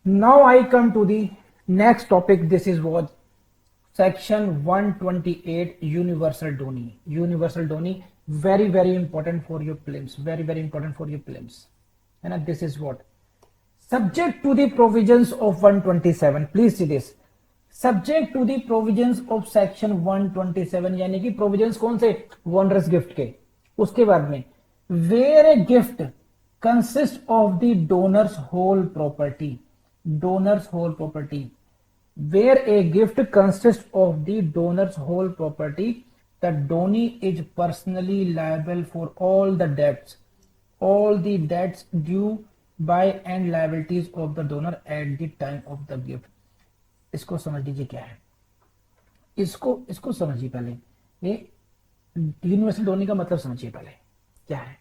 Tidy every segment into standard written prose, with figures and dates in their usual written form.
Now I come to the next topic. This is what section 128 universal doni. Universal doni very very important for your prelims. Very very important for your prelims. And this is what subject to the provisions of 127. Please see this. Subject to the provisions of section 127 यानी कि provisions कौन से वनरस gift के उसके बाद में where a gift consists of the donor's whole property. Donor's whole property. Where a gift consists of the donor's whole property, the donee is personally liable for all the debts due by and liabilities of the donor at the time of the gift. इसको समझ लीजिए क्या है, इसको समझिए पहले। ये universal donee का मतलब समझिए पहले क्या है।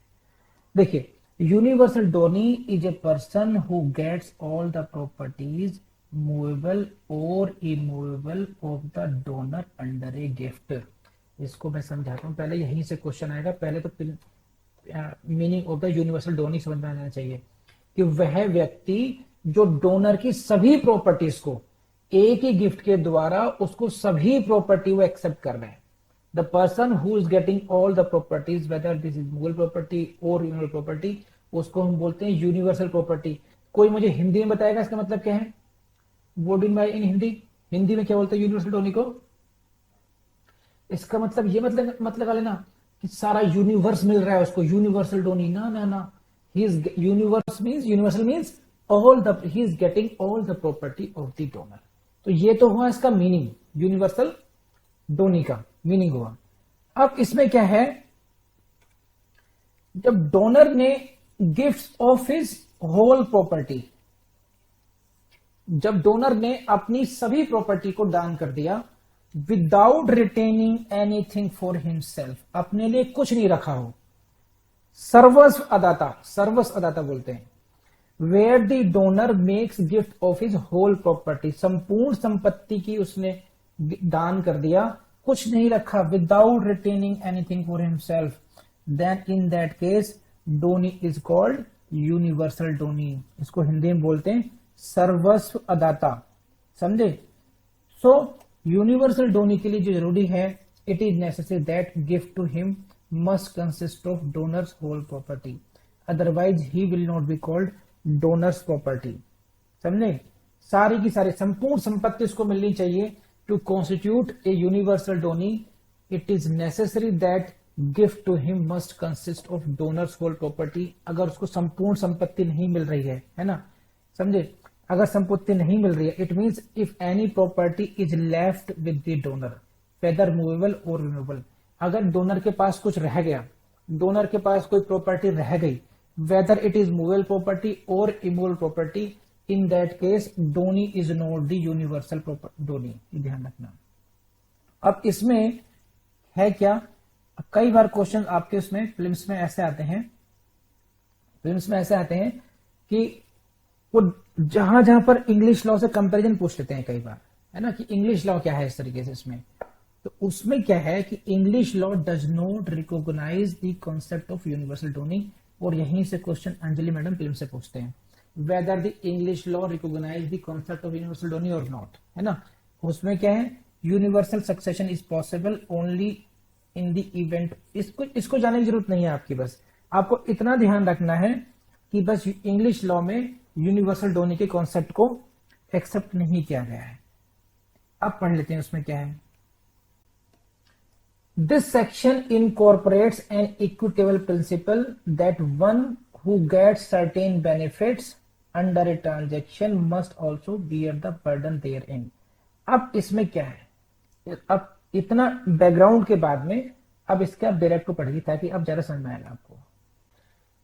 देखिए, universal donee is a person who gets all the properties movable और immovable of the donor under a gift. इसको मैं समझाता हूं, पहले यहीं से क्वेश्चन आएगा। पहले तो meaning of the universal Downey समझ में आना चाहिए कि वह व्यक्ति जो डोनर की सभी प्रॉपर्टीज को एक ही गिफ्ट के द्वारा उसको सभी प्रॉपर्टी वो एक्सेप्ट कर रहे हैं। The person who is getting all the properties whether this is movable property और इमूवेबल प्रॉपर्टी, उसको हम बोलते हैं यूनिवर्सल प्रॉपर्टी। कोई मुझे हिंदी में बताएगा इसका मतलब क्या है? वर्ड इन बाय इन हिंदी में क्या बोलते हैं यूनिवर्सल डोनी को? इसका मतलब ये मतलब वाले ना कि सारा यूनिवर्स मिल रहा है उसको, यूनिवर्सल डोनी ना he is universal means all the he is getting all the property of the donor. तो ये तो हुआ इसका मीनिंग, यूनिवर्सल डोनी का मीनिंग हुआ। अब इसमें क्या है, जब डोनर ने gift of his whole property, जब डोनर ने अपनी सभी प्रॉपर्टी को दान कर दिया without retaining anything for himself, अपने लिए कुछ नहीं रखा हो, सर्वस्व अदाता बोलते हैं। Where the donor makes gift of his whole property, संपूर्ण संपत्ति की उसने दान कर दिया, कुछ नहीं रखा, without retaining anything for himself, then in that case donee is called universal donee. इसको हिंदी में बोलते हैं सर्वस्व अदाता, समझे? सो यूनिवर्सल डोनी के लिए जो जरूरी है, it is necessary that gift to him must consist of donor's whole property, otherwise he will not be called donor's property. समझे? सारी की सारी संपूर्ण संपत्ति उसको मिलनी चाहिए। To constitute a universal donee it is necessary that gift to him must consist of donor's whole property. अगर उसको संपूर्ण संपत्ति नहीं मिल रही है ना, समझे? अगर संपत्ति नहीं मिल रही है, it means if any property is left with the donor whether movable और रिमूवेबल, अगर डोनर के पास कुछ रह गया, डोनर के पास कोई प्रॉपर्टी रह गई, whether it is movable property और immovable property, in that case donee is not the universal donee. ध्यान रखना। अब इसमें है क्या, कई बार क्वेश्चन आपके उसमें फिल्म्स में ऐसे आते हैं कि वो जहां जहां पर इंग्लिश लॉ से कंपैरिजन पूछ लेते हैं कई बार, है ना, कि इंग्लिश लॉ क्या है इस तरीके से इसमें। तो उसमें क्या है कि English law does not recognise the concept of universal donee, और यहीं से क्वेश्चन अंजलि मैडम फिल्म से पूछते हैं, whether the English law recognise the concept of universal donee और नॉट, है ना। उसमें क्या है, universal succession is possible only in the event. इसको जानने की जरूरत नहीं है आपकी, बस आपको इतना ध्यान रखना है कि बस इंग्लिश लॉ में यूनिवर्सल डोनी के कॉन्सेप्ट को एक्सेप्ट नहीं किया गया है। अब पढ़ लेते हैं उसमें क्या है। This section incorporates an equitable principle that one who gets certain benefits under a transaction must also bear the burden therein. अब इसमें क्या है, अब इतना बैकग्राउंड के बाद में अब इसके आप डायरेक्ट को पढ़िए ताकि अब ज्यादा समझ में आएगा आपको।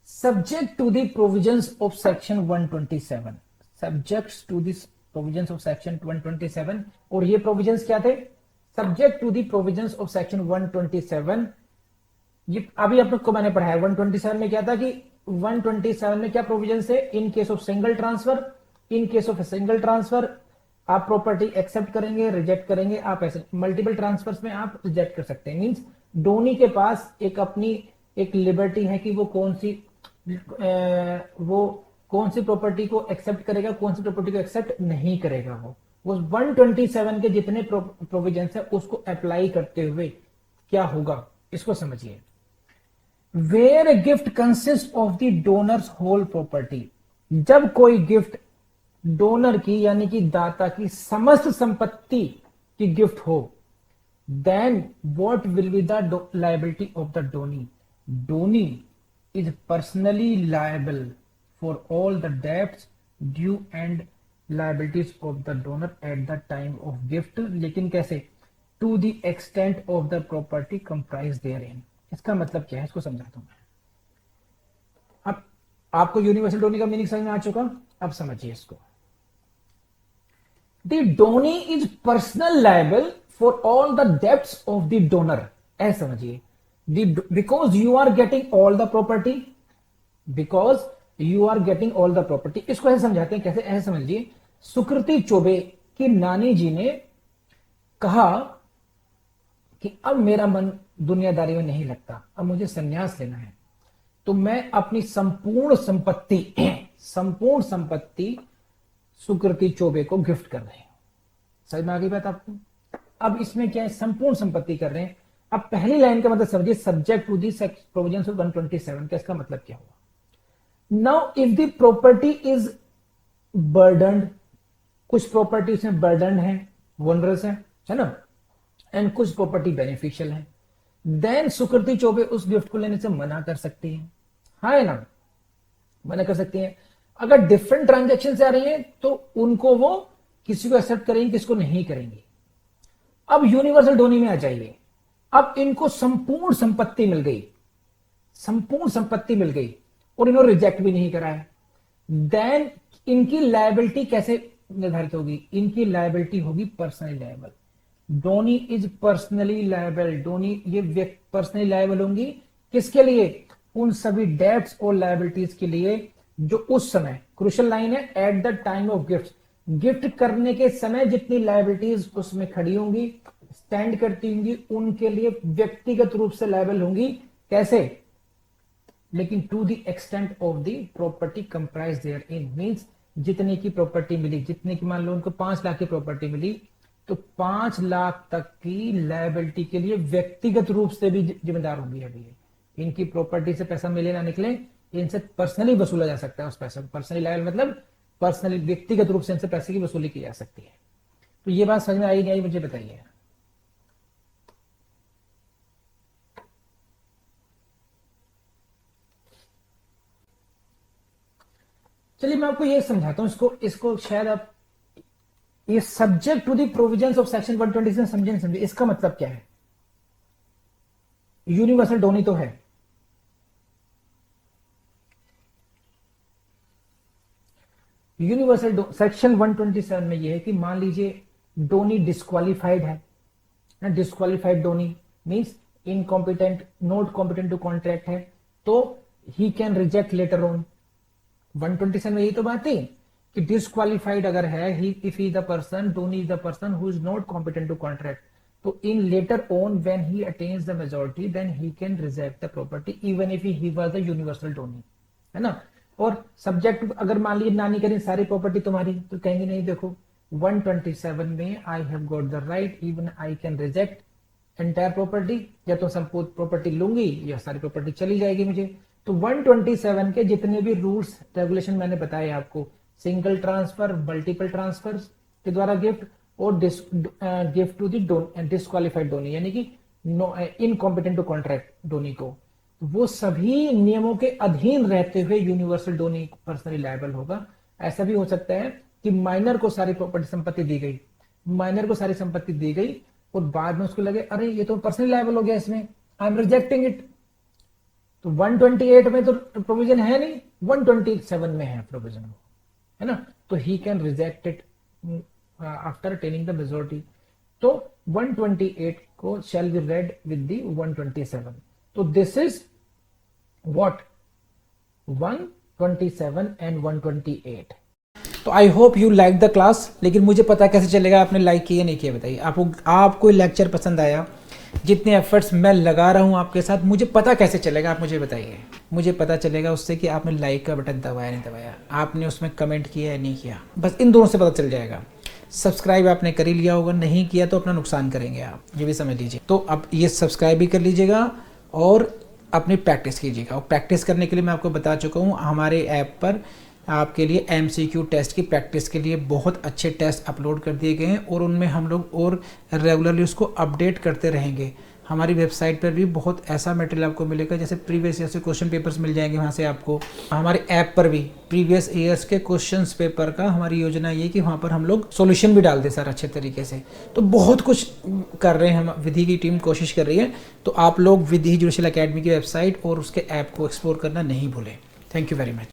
Subject to the provisions of section 127, subjects to this provisions of section 127, और ये provisions क्या थे, subject to the provisions of section 127। ये अभी आप लोग को मैंने पढ़ाया 127 में क्या था कि 127 में क्या प्रोविजन है, in case of single transfer, in case of single transfer आप प्रॉपर्टी एक्सेप्ट करेंगे, रिजेक्ट करेंगे, आप ऐसे मल्टीपल ट्रांसफर्स में आप रिजेक्ट कर सकते हैं। मींस डोनी के पास एक अपनी एक लिबर्टी है कि वो कौन सी वो कौन सी प्रॉपर्टी को एक्सेप्ट करेगा, कौन सी प्रॉपर्टी को एक्सेप्ट नहीं करेगा। वो 127 के जितने प्रोविजन है उसको अप्लाई करते हुए क्या होगा इसको समझिए। Where a gift consist of the donor's whole property, जब कोई गिफ्ट डोनर की यानी कि दाता की समस्त संपत्ति की गिफ्ट हो, then what will be the liability of the donee. Donee is personally liable for all the debts due and liabilities of the donor at the time of gift, लेकिन कैसे, to the extent of the property comprised therein. इसका मतलब क्या है इसको समझाता हूं मैं। अब आपको यूनिवर्सल डोनी का मीनिंग समझ में आ चुका, अब समझिए इसको। The donee is personal liable for all the debts of the donor, ऐसे समझिए। Because you are getting all the property, because you are getting all the property. इसको ऐसे समझाते हैं, कैसे, ऐसे समझिए। सुकृति चौबे की नानी जी ने कहा कि अब मेरा मन दुनियादारी में नहीं लगता, अब मुझे संन्यास लेना है, तो मैं अपनी संपूर्ण संपत्ति सुकृति चौबे को गिफ्ट कर रहे हैं। समझ में आ गई बात आपको। अब इसमें क्या है, संपूर्ण संपत्ति कर रहे हैं। अब पहली लाइन का मतलब समझिए, subject to the provisions of 127 का इसका मतलब क्या हुआ। Now if the property is burdened, कुछ प्रॉपर्टी उसमें बर्डन है, वनरस है ना, एंड कुछ प्रॉपर्टी बेनिफिशियल है, देन सुकृति चौबे उस गिफ्ट को लेने से मना कर सकती है, हाँ ना, मना कर सकती है। अगर डिफरेंट ट्रांजेक्शन से आ रही है तो उनको वो किसी को एक्सेप्ट करेंगे, किसको नहीं करेंगे। अब यूनिवर्सल डोनी में आ जाइए। अब इनको संपूर्ण संपत्ति मिल गई, संपूर्ण संपत्ति मिल गई और इन्होंने रिजेक्ट भी नहीं करा है, देन इनकी लायबिलिटी कैसे निर्धारित होगी, इनकी लायबिलिटी होगी personally liable. Donee is personally liable, donee ये पर्सनली लायबल होंगी किसके लिए, उन सभी डेब्ट्स और लायबिलिटीज के लिए जो उस समय, क्रूशियल लाइन है, eight the time of gift, gift करने के समय जितनी लायबिलिटीज उसमें खड़ी होंगी, स्टैंड करती होंगी, उनके लिए व्यक्तिगत रूप से लायबल होंगी। कैसे, लेकिन to the extent of the property comprise therein, means जितने की प्रॉपर्टी मिली, जितने की मान लो उनको 5 लाख की प्रॉपर्टी मिली, तो 5 लाख तक की लायबिलिटी के लिए व्यक्तिगत रूप से भी जिम्मेदार होंगी। अभी इनकी प्रॉपर्टी से पैसा मिले ना निकले, इनसे पर्सनली वसूला जा सकता है उस पैसे को। पर्सनली लायबल मतलब पर्सनली, व्यक्तिगत रूप से इनसे पैसे की वसूली की जा सकती है। तो ये बात समझ में आई नहीं आई मुझे बताइए। चलिए मैं आपको ये समझाता हूं, इसको शायद आप ये subject to the provisions of section 127 समझे नहीं समझे। इसका मतलब क्या है, यूनिवर्सल डोनी तो है, यूनिवर्सल सेक्शन 127 में यह है कि मान लीजिए डोनी डिस्क्वालिफाइड है ना, disqualified donee means incompetent, not competent to contract है, तो he can reject later on. 127 में यही तो बात थी कि डिस्क्वालिफाइड अगर है, he if he the person, donee is the person who is not competent to contract, तो in later on when he attains the majority then he can reject the property even if he was the universal donee, है ना। और subject अगर मान लीजिए नानी करें सारी प्रॉपर्टी तुम्हारी, तो कहेंगे नहीं देखो 127 में I have got the right, even I can reject entire property, या तो संपूर्ण प्रॉपर्टी लूंगी या सारी प्रॉपर्टी चली जाएगी मुझे। तो 127 के जितने भी रूल्स रेगुलेशन मैंने बताए आपको, सिंगल ट्रांसफर, मल्टीपल ट्रांसफर के द्वारा गिफ्ट, और gift to the disqualified donee यानी कि इनकॉम्पिटेंट टू कॉन्ट्रैक्ट डोनी को, वो सभी नियमों के अधीन रहते हुए यूनिवर्सल डोनी पर्सनली लायबल होगा। ऐसा भी हो सकता है कि माइनर को सारी प्रॉपर्टी संपत्ति दी गई, माइनर को सारी संपत्ति दी गई और बाद में उसको लगे अरे ये तो पर्सनली लायबल हो गया, इसमें आई एम रिजेक्टिंग इट। तो 128 में तो प्रोविजन है नहीं, 127 में है प्रोविजन, है ना, तो he can reject it after attaining the majority. तो 128 को shall be read with the 127। तो दिस इज व्हाट 127 एंड 128। तो I hope you like the class, लेकिन मुझे पता कैसे चलेगा आपने लाइक किया नहीं किया, बताइए। आपको लेक्चर पसंद आया जितने एफर्ट्स मैं लगा रहा हूँ आपके साथ, मुझे पता कैसे चलेगा, आप मुझे बताइए। मुझे पता चलेगा उससे कि आपने लाइक का बटन दबाया नहीं दबाया, आपने उसमें कमेंट किया या नहीं किया, बस इन दोनों से पता चल जाएगा। सब्सक्राइब आपने कर ही लिया होगा, नहीं किया तो अपना नुकसान करेंगे आप, ये भी समझ लीजिए। तो अब ये सब्सक्राइब भी कर लीजिएगा और अपनी प्रैक्टिस कीजिएगा। और प्रैक्टिस करने के लिए मैं आपको बता चुका हूँ, हमारे ऐप पर आपके लिए MCQ टेस्ट की प्रैक्टिस के लिए बहुत अच्छे टेस्ट अपलोड कर दिए गए हैं और उनमें हम लोग और रेगुलरली उसको अपडेट करते रहेंगे। हमारी वेबसाइट पर भी बहुत ऐसा मटेरियल आपको मिलेगा, जैसे प्रीवियस ईयर से क्वेश्चन पेपर्स मिल जाएंगे वहाँ से आपको। हमारे ऐप पर भी प्रीवियस ईयर्स के क्वेश्चंस पेपर का हमारी योजना ये कि वहाँ पर हम लोग सॉल्यूशन भी डाल दें सर अच्छे तरीके से। तो बहुत कुछ कर रहे हैं हम, विधि की टीम कोशिश कर रही है। तो आप लोग विधि जुडिशियल अकेडमी की वेबसाइट और उसके ऐप को एक्सप्लोर करना नहीं भूलें। Thank you very much.